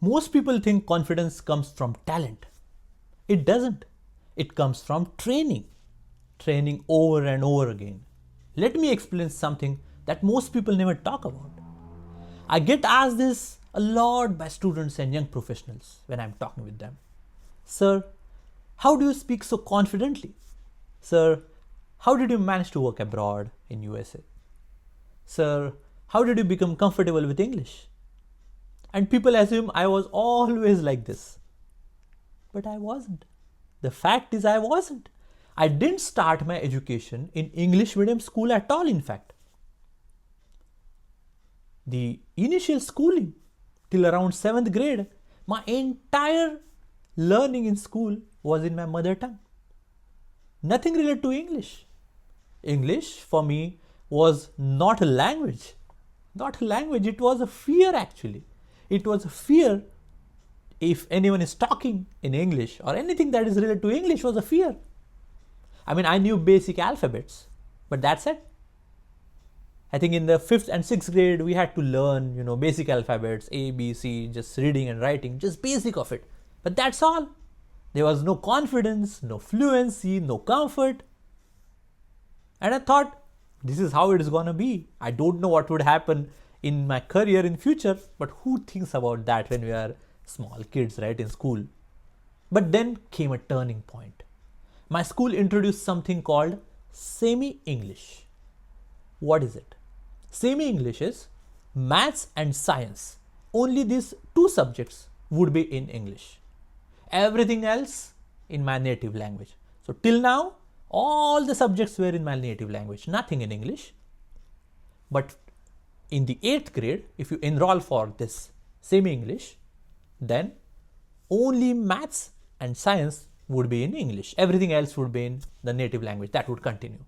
Most people think confidence comes from talent. It doesn't. It comes from training over and over again. Let me explain something that most people never talk about. I get asked this a lot by students and young professionals when I'm talking with them. Sir, how do you speak so confidently? Sir, how did you manage to work abroad in USA? Sir, how did you become comfortable with English? And people assume I was always like this. But I wasn't. The fact is I wasn't. I didn't start my education in English medium school at all, in fact. The initial schooling till around 7th grade, my entire learning in school was in my mother tongue. Nothing related to English. English for me was not a language. Not a language, it was a fear actually. It was a fear if anyone is talking in English or anything that is related to English was a fear. I mean, I knew basic alphabets, but that's it. I think in the 5th and 6th grade, we had to learn, basic alphabets, A, B, C, just reading and writing, just basic of it. But that's all. There was no confidence, no fluency, no comfort. And I thought, this is how it is going to be. I don't know what would happen in my career in future, but who thinks about that when we are small kids, right, in school? But then came a turning point. My school introduced something called semi-English. What is it? Semi-English is maths and science. Only these two subjects would be in English. Everything else in my native language. So till now, all the subjects were in my native language, nothing in English. But in the 8th grade, if you enroll for this semi-English, then only maths and science would be in English. Everything else would be in the native language. That would continue.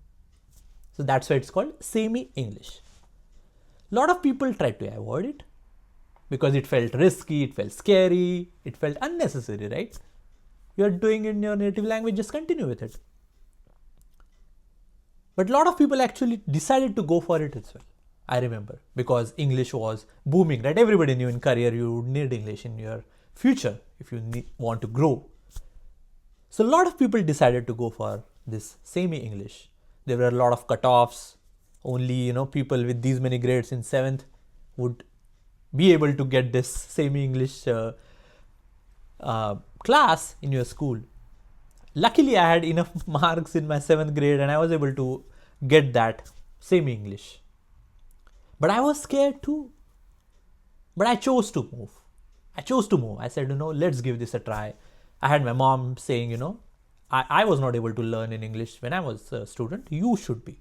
So that's why it's called semi-English. A lot of people tried to avoid it because it felt risky, it felt scary, it felt unnecessary, right? You're doing it in your native language, just continue with it. But a lot of people actually decided to go for it as well. I remember, because English was booming, right? Everybody knew in career you would need English in your future if you want to grow. So a lot of people decided to go for this semi-English. There were a lot of cutoffs. Only, people with these many grades in 7th would be able to get this semi-English class in your school. Luckily, I had enough marks in my 7th grade and I was able to get that semi-English. But I was scared too. But I chose to move. I said, let's give this a try. I had my mom saying, I was not able to learn in English when I was a student. You should be.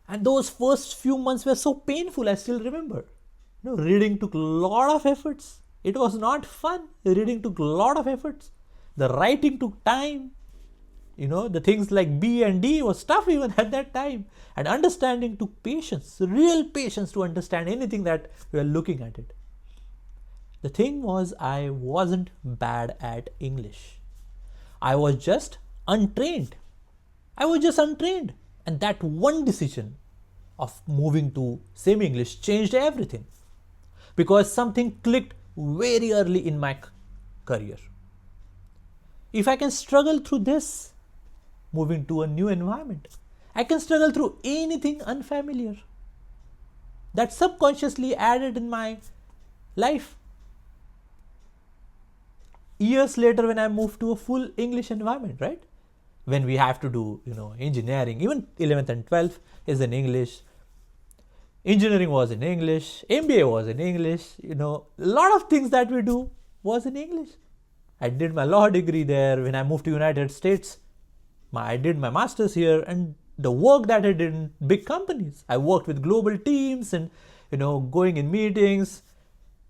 And those first few months were so painful, I still remember. Reading took a lot of efforts. It was not fun. Reading took a lot of efforts. The writing took time. The things like B and D was tough even at that time. And understanding took patience, real patience to understand anything that we are looking at it. The thing was, I wasn't bad at English. I was just untrained. And that one decision of moving to semi-English changed everything. Because something clicked very early in my career. If I can struggle through this, moving to a new environment, I can struggle through anything unfamiliar. That subconsciously added in my life. Years later, when I moved to a full English environment, right? When we have to do, engineering, even 11th and 12th is in English. Engineering was in English. MBA was in English. A lot of things that we do was in English. I did my law degree there. When I moved to United States, I did my master's here, and the work that I did in big companies. I worked with global teams and, going in meetings,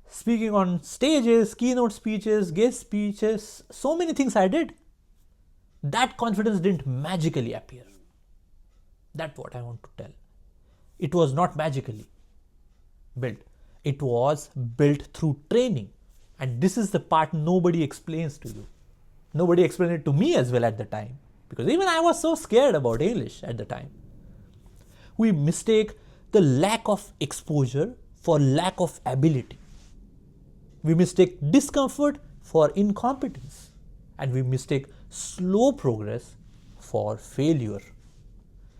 speaking on stages, keynote speeches, guest speeches, so many things I did. That confidence didn't magically appear. That's what I want to tell. It was not magically built. It was built through training. And this is the part nobody explains to you. Nobody explained it to me as well at the time. Because even I was so scared about English at the time. We mistake the lack of exposure for lack of ability. We mistake discomfort for incompetence, and we mistake slow progress for failure.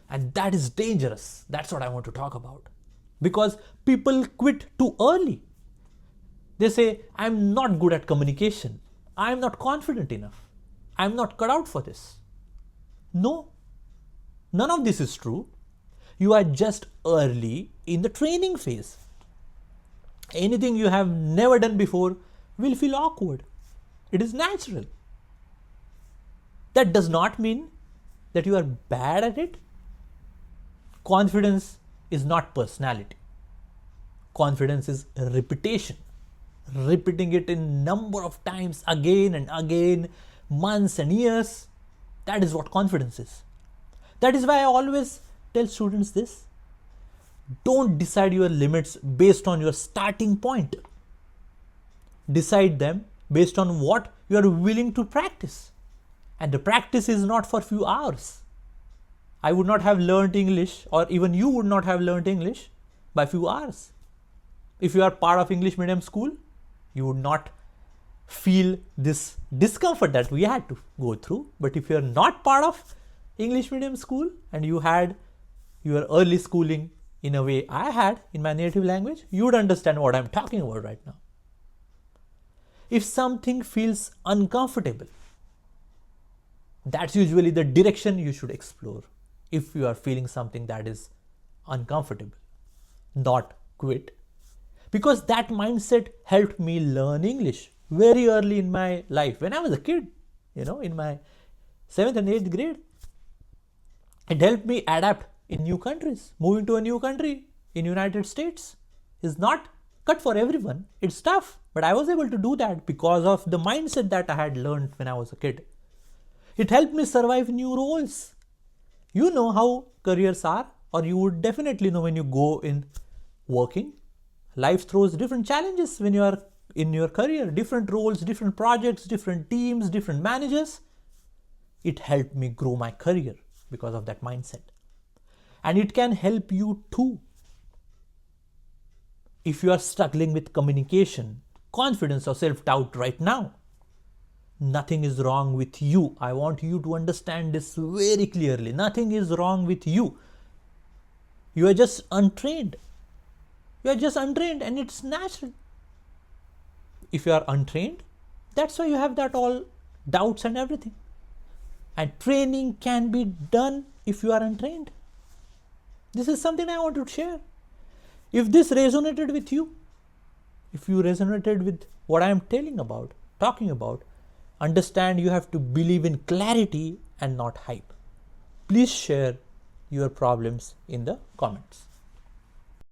And that is dangerous. That's what I want to talk about. Because people quit too early. They say, I'm not good at communication. I'm not confident enough. I'm not cut out for this. No, none of this is true. You are just early in the training phase. Anything you have never done before will feel awkward. It is natural. That does not mean that you are bad at it. Confidence is not personality. Confidence is repetition. Repeating it in number of times again and again, months and years. That is what confidence is. That is why I always tell students this. Don't decide your limits based on your starting point. Decide them based on what you are willing to practice. And the practice is not for few hours. I would not have learned English, or even you would not have learned English by few hours. If you are part of English medium school, you would not feel this discomfort that we had to go through. But if you are not part of English medium school and you had your early schooling in a way I had in my native language, you would understand what I'm talking about right now. If something feels uncomfortable, that's usually the direction you should explore. If you are feeling something that is uncomfortable, not quit. Because that mindset helped me learn English very early in my life. When I was a kid, in my 7th and 8th grade, it helped me adapt in new countries. Moving to a new country in United States is not cut for everyone. It's tough, but I was able to do that because of the mindset that I had learned when I was a kid. It helped me survive new roles. You know how careers are, or you would definitely know when you go in working. Life throws different challenges when you are in your career, different roles, different projects, different teams, different managers. It helped me grow my career because of that mindset. And it can help you too. If you are struggling with communication, confidence, or self-doubt right now, nothing is wrong with you. I want you to understand this very clearly. Nothing is wrong with you. You are just untrained. You are just untrained, and it's natural. If you are untrained, that's why you have that all doubts and everything. And training can be done if you are untrained. This is something I want to share. If this resonated with you, if you resonated with what I am talking about, understand you have to believe in clarity and not hype. Please share your problems in the comments.